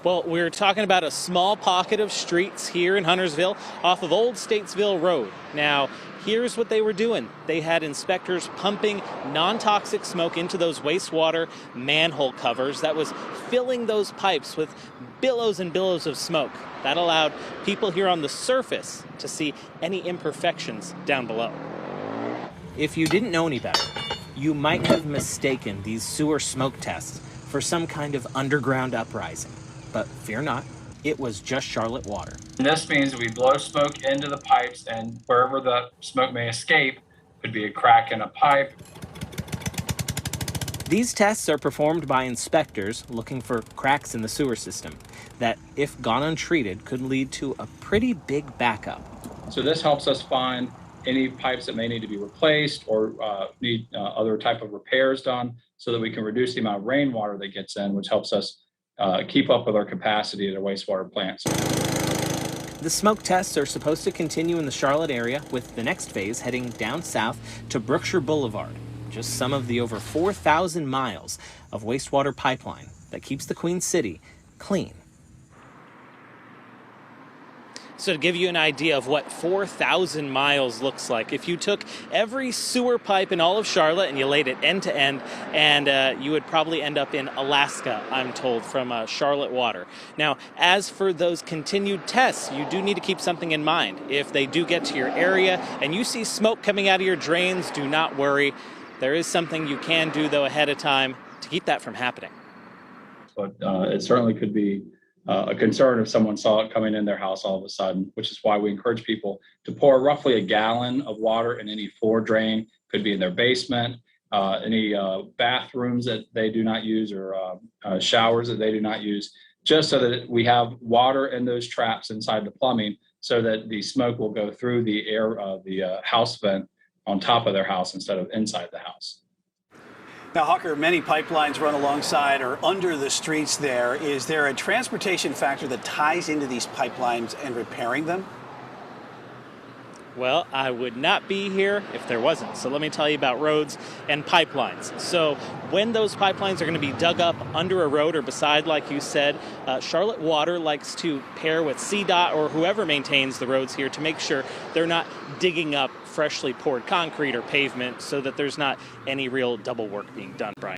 Well, we're talking about a small pocket of streets here in Huntersville off of Old Statesville Road. Now, here's what they were doing. They had inspectors pumping non-toxic smoke into those wastewater manhole covers that was filling those pipes with billows and billows of smoke. That allowed people here on the surface to see any imperfections down below. If you didn't know any better, you might have mistaken these sewer smoke tests for some kind of underground uprising. But fear not, it was just Charlotte water. And this means we blow smoke into the pipes, and wherever the smoke may escape could be a crack in a pipe. These tests are performed by inspectors looking for cracks in the sewer system that, if gone untreated, could lead to a pretty big backup. So this helps us find any pipes that may need to be replaced or need other type of repairs done so that we can reduce the amount of rainwater that gets in, which helps us keep up with our capacity at our wastewater plants. The smoke tests are supposed to continue in the Charlotte area, with the next phase heading down south to Brookshire Boulevard, just some of the over 4,000 miles of wastewater pipeline that keeps the Queen City clean. So to give you an idea of what 4,000 miles looks like, if you took every sewer pipe in all of Charlotte and you laid it end to end, and you would probably end up in Alaska, I'm told, from Charlotte water. Now, as for those continued tests, you do need to keep something in mind. If they do get to your area and you see smoke coming out of your drains, do not worry. There is something you can do, though, ahead of time to keep that from happening. But it certainly could be a concern if someone saw it coming in their house all of a sudden, which is why we encourage people to pour roughly a gallon of water in any floor drain. Could be in their basement, any bathrooms that they do not use, or showers that they do not use, just so that we have water in those traps inside the plumbing so that the smoke will go through the air of the house vent on top of their house instead of inside the house. Now, Hawker, many pipelines run alongside or under the streets there. Is there a transportation factor that ties into these pipelines and repairing them? Well, I would not be here if there wasn't. So let me tell you about roads and pipelines. So when those pipelines are going to be dug up under a road or beside, like you said, Charlotte Water likes to pair with CDOT or whoever maintains the roads here to make sure they're not digging up freshly poured concrete or pavement, so that there's not any real double work being done, Brian.